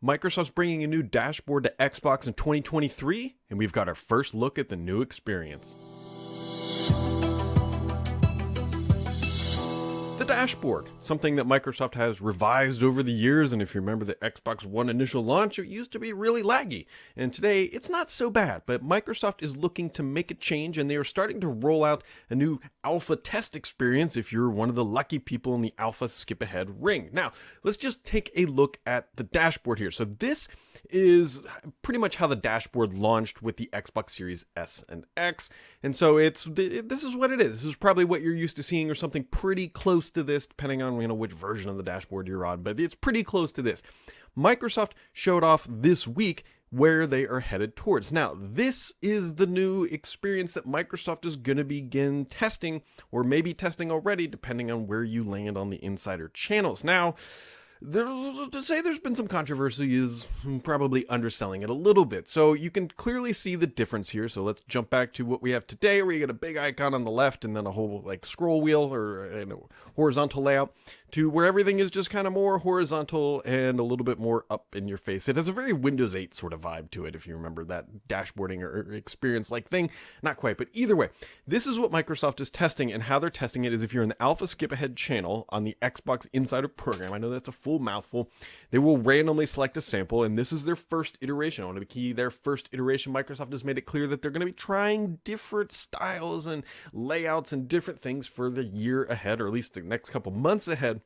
Microsoft's bringing a new dashboard to Xbox in 2023, and we've got our first look at the new experience. The dashboard, something that Microsoft has revised over the years, and if you remember the Xbox One initial launch, it used to be really laggy, and today it's not so bad, but Microsoft is looking to make a change, and they are starting to roll out a new alpha test experience if you're one of the lucky people in the alpha skip ahead ring. Now, let's just take a look at the dashboard here. So this is pretty much how the dashboard launched with the Xbox Series S and X, and so this is what it is. This is probably what you're used to seeing, or something pretty close to this, depending on which version of the dashboard you're on, but it's pretty close to this. Microsoft showed off this week where they are headed towards. Now, this is the new experience that Microsoft is going to begin testing, or maybe testing already, depending on where you land on the insider channels. Now, to say there's been some controversy is probably underselling it a little bit. So you can clearly see the difference here. So let's jump back to what we have today, where you get a big icon on the left and then a whole scroll wheel or horizontal layout, to where everything is just kind of more horizontal and a little bit more up in your face. It has a very Windows 8 sort of vibe to it, if you remember that dashboarding or experience like thing. Not quite, but either way, this is what Microsoft is testing, and how they're testing it is if you're in the Alpha Skip Ahead channel on the Xbox Insider program. I know that's a full mouthful. They will randomly select a sample, and this is their first iteration. I want to be key, their first iteration. Microsoft has made it clear that they're going to be trying different styles and layouts and different things for the year ahead, or at least the next couple months ahead,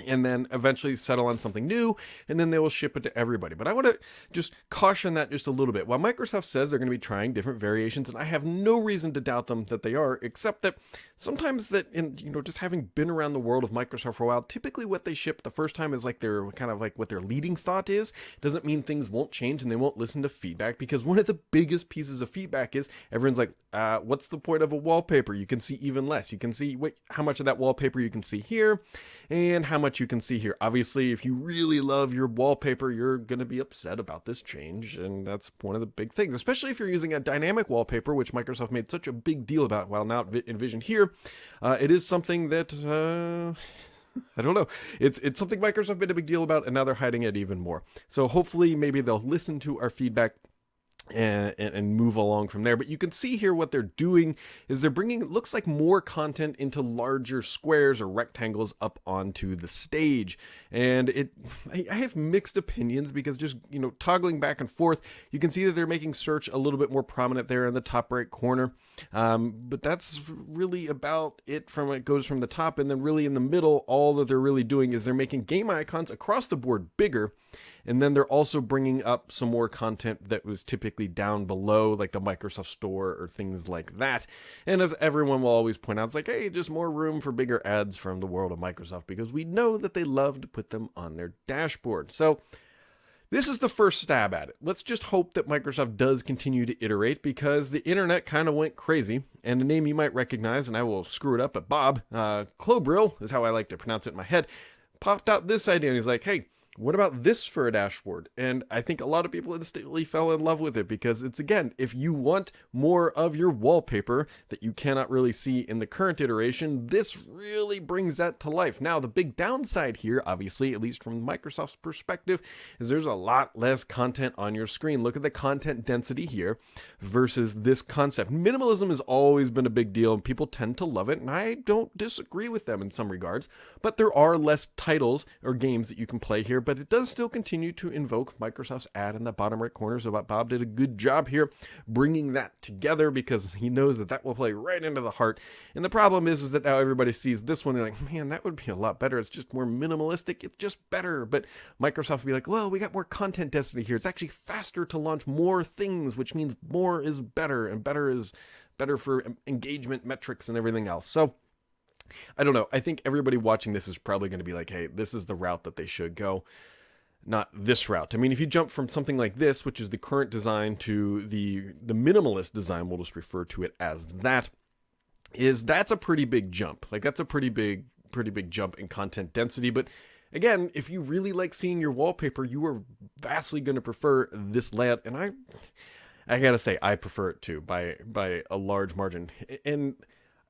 and then eventually settle on something new, and then they will ship it to everybody. But I want to just caution that just a little bit. While Microsoft says they're going to be trying different variations, and I have no reason to doubt them that they are, except that sometimes that, just having been around the world of Microsoft for a while, typically what they ship the first time is their kind of what their leading thought is. It doesn't mean things won't change and they won't listen to feedback, because one of the biggest pieces of feedback is everyone's like, what's the point of a wallpaper? You can see even less. You can see how much of that wallpaper you can see here, and how much you can see here. Obviously, if you really love your wallpaper, you're going to be upset about this change, and that's one of the big things, especially if you're using a dynamic wallpaper, which Microsoft made such a big deal about while not envisioned here. It is something that I don't know. It's something Microsoft made a big deal about, and now they're hiding it even more. So hopefully maybe they'll listen to our feedback and move along from there. But you can see here what they're doing is they're bringing, it looks like, more content into larger squares or rectangles up onto the stage. And I have mixed opinions, because just, toggling back and forth, you can see that they're making search a little bit more prominent there in the top right corner. But that's really about it. It goes from the top, and then really in the middle, all that they're really doing is they're making game icons across the board bigger. And then they're also bringing up some more content that was typically down below, like the Microsoft Store or things like that. And as everyone will always point out, it's like, hey, just more room for bigger ads from the world of Microsoft, because we know that they love to put them on their dashboard. So this is the first stab at it. Let's just hope that Microsoft does continue to iterate, because the internet kind of went crazy. And a name you might recognize, and I will screw it up, but Bob Klobrille is how I like to pronounce it in my head, popped out this idea, and he's like, hey, what about this for a dashboard? And I think a lot of people instantly fell in love with it, because it's, again, if you want more of your wallpaper that you cannot really see in the current iteration, this really brings that to life. Now, the big downside here, obviously, at least from Microsoft's perspective, is there's a lot less content on your screen. Look at the content density here versus this concept. Minimalism has always been a big deal, and people tend to love it, and I don't disagree with them in some regards, but there are less titles or games that you can play here. But it does still continue to invoke Microsoft's ad in the bottom right corner. So Bob did a good job here bringing that together, because he knows that will play right into the heart. And the problem is that now everybody sees this one, they're like, man, that would be a lot better. It's just more minimalistic. It's just better. But Microsoft would be like, well, we got more content density here. It's actually faster to launch more things, which means more is better, and better is better for engagement metrics and everything else. So I don't know. I think everybody watching this is probably going to be like, hey, this is the route that they should go, not this route. I mean, if you jump from something like this, which is the current design, to the minimalist design, we'll just refer to it as that's a pretty big jump. That's a pretty big jump in content density. But again, if you really like seeing your wallpaper, you are vastly going to prefer this layout. And I gotta say, I prefer it too by a large margin. And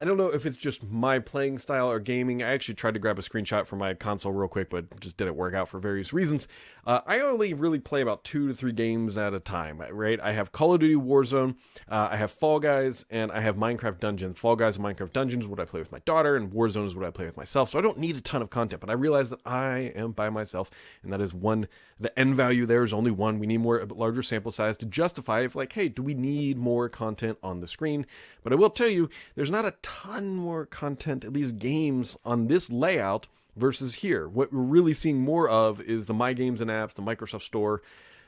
I don't know if it's just my playing style or gaming. I actually tried to grab a screenshot from my console real quick, but just didn't work out for various reasons. I only really play about 2 to 3 games at a time, right? I have Call of Duty Warzone, I have Fall Guys, and I have Minecraft Dungeons. Fall Guys and Minecraft Dungeons is what I play with my daughter, and Warzone is what I play with myself. So I don't need a ton of content, but I realize that I am by myself, and that is one. The end value there is only one. We need a larger sample size to justify if, like, hey, do we need more content on the screen? But I will tell you, there's not a ton more content, at least games, on this layout versus here. What we're really seeing more of is the My Games and Apps, the Microsoft Store,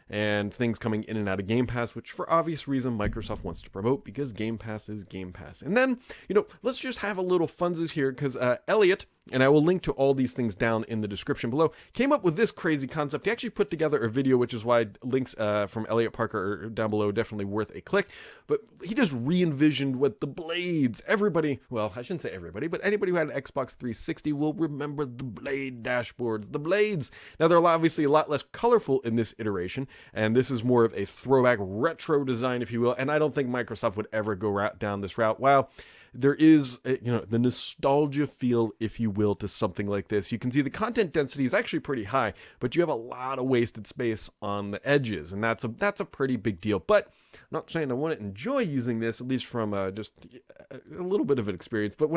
and things coming in and out of Game Pass, which for obvious reason Microsoft wants to promote because Game Pass is Game Pass. And then, let's just have a little funsies here because Elliot, and I will link to all these things down in the description below, came up with this crazy concept. He actually put together a video, which is why links from Elliot Parker are down below, definitely worth a click. But he just re-envisioned what the blades, everybody, well, I shouldn't say everybody, but anybody who had an Xbox 360 will remember the blade dashboards, the blades. Now, they're obviously a lot less colorful in this iteration, and this is more of a throwback retro design, if you will, and I don't think Microsoft would ever go down this route. Wow. There is, the nostalgia feel, if you will, to something like this. You can see the content density is actually pretty high, but you have a lot of wasted space on the edges, and that's a pretty big deal. But I'm not saying I wouldn't enjoy using this, at least from just a little bit of an experience. But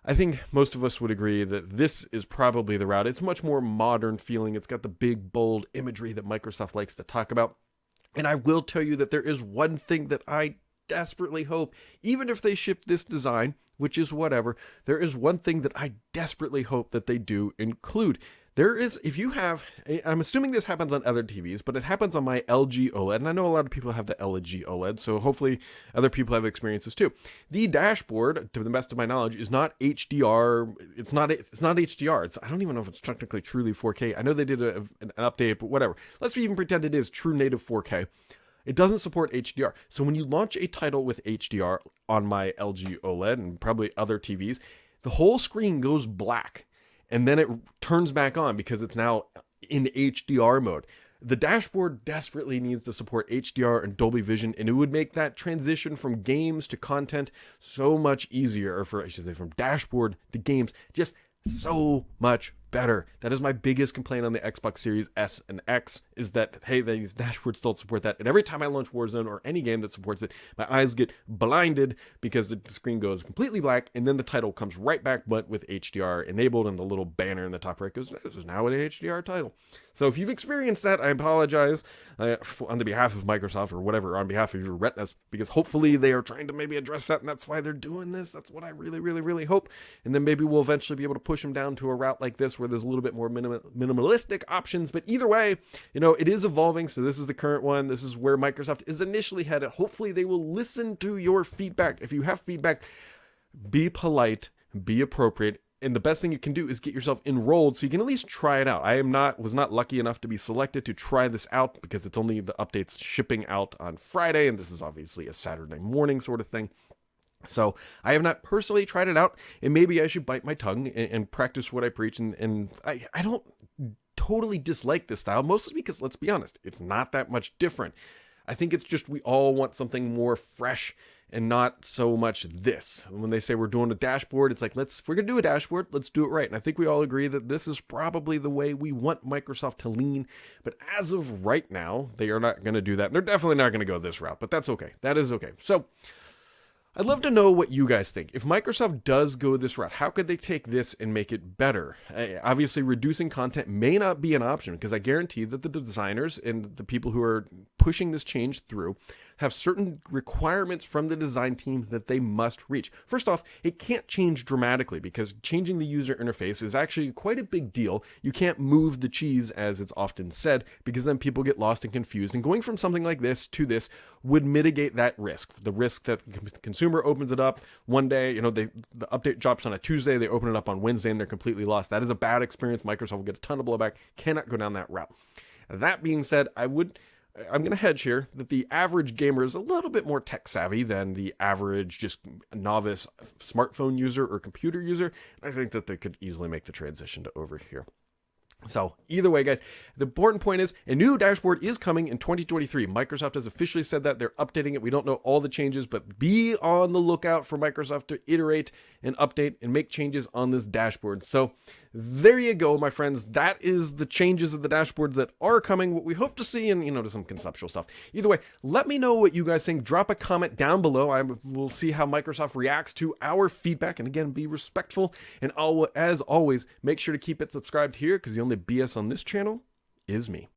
I think most of us would agree that this is probably the route. It's much more modern feeling. It's got the big, bold imagery that Microsoft likes to talk about. And I will tell you that there is one thing that I desperately hope, even if they ship this design, which is whatever, there is one thing that I desperately hope that they do include. There is, if you have, I'm assuming this happens on other TVs, but it happens on my LG OLED, and I know a lot of people have the LG OLED, so hopefully other people have experiences too. The dashboard, to the best of my knowledge, is not HDR. It's not HDR. I don't even know if it's technically truly 4K. I know they did an update, but whatever. Let's even pretend it is true native 4K. It doesn't support HDR. So when you launch a title with HDR on my LG OLED and probably other TVs, the whole screen goes black and then it turns back on because it's now in HDR mode. The dashboard desperately needs to support HDR and Dolby Vision, and it would make that transition from games to content so much easier, or from dashboard to games, just so much better. That is my biggest complaint on the Xbox Series S and X, is that, hey, these dashboards don't support that. And every time I launch Warzone or any game that supports it, my eyes get blinded because the screen goes completely black, and then the title comes right back, but with HDR enabled, and the little banner in the top right goes, this is now an HDR title. So if you've experienced that, I apologize on the behalf of Microsoft or whatever, on behalf of your retinas, because hopefully they are trying to maybe address that, and that's why they're doing this. That's what I really, really, really hope. And then maybe we'll eventually be able to push them down to a route like this where there's a little bit more minimalistic options. But either way, it is evolving. So this is the current one. This is where Microsoft is initially headed. Hopefully they will listen to your feedback. If you have feedback, be polite, be appropriate. And the best thing you can do is get yourself enrolled so you can at least try it out. I was not lucky enough to be selected to try this out because it's only the updates shipping out on Friday, and this is obviously a Saturday morning sort of thing. So I have not personally tried it out, and maybe I should bite my tongue and practice what I preach. And I don't totally dislike this style, mostly because, let's be honest, it's not that much different. I think it's just we all want something more fresh and not so much this. When they say we're doing a dashboard, it's like, if we're going to do a dashboard, let's do it right. And I think we all agree that this is probably the way we want Microsoft to lean. But as of right now, they are not going to do that. They're definitely not going to go this route, but that's okay. That is okay. So I'd love to know what you guys think. If Microsoft does go this route, how could they take this and make it better? Obviously, reducing content may not be an option, because I guarantee that the designers and the people who are pushing this change through have certain requirements from the design team that they must reach. First off, it can't change dramatically, because changing the user interface is actually quite a big deal. You can't move the cheese, as it's often said, because then people get lost and confused. And going from something like this to this would mitigate that risk. The risk that the consumer opens it up one day, the update drops on a Tuesday, they open it up on Wednesday, and they're completely lost. That is a bad experience. Microsoft will get a ton of blowback. Cannot go down that route. That being said, I'm going to hedge here that the average gamer is a little bit more tech savvy than the average just novice smartphone user or computer user. I think that they could easily make the transition to over here. So either way, guys, the important point is a new dashboard is coming in 2023. Microsoft has officially said that they're updating it. We don't know all the changes, but be on the lookout for Microsoft to iterate and update and make changes on this dashboard. So there you go, my friends. That is the changes of the dashboards that are coming, what we hope to see, and to some conceptual stuff. Either way, let me know what you guys think. Drop a comment down below. I will see how Microsoft reacts to our feedback, and again, be respectful. And as always, make sure to keep it subscribed here, because the only BS on this channel is me.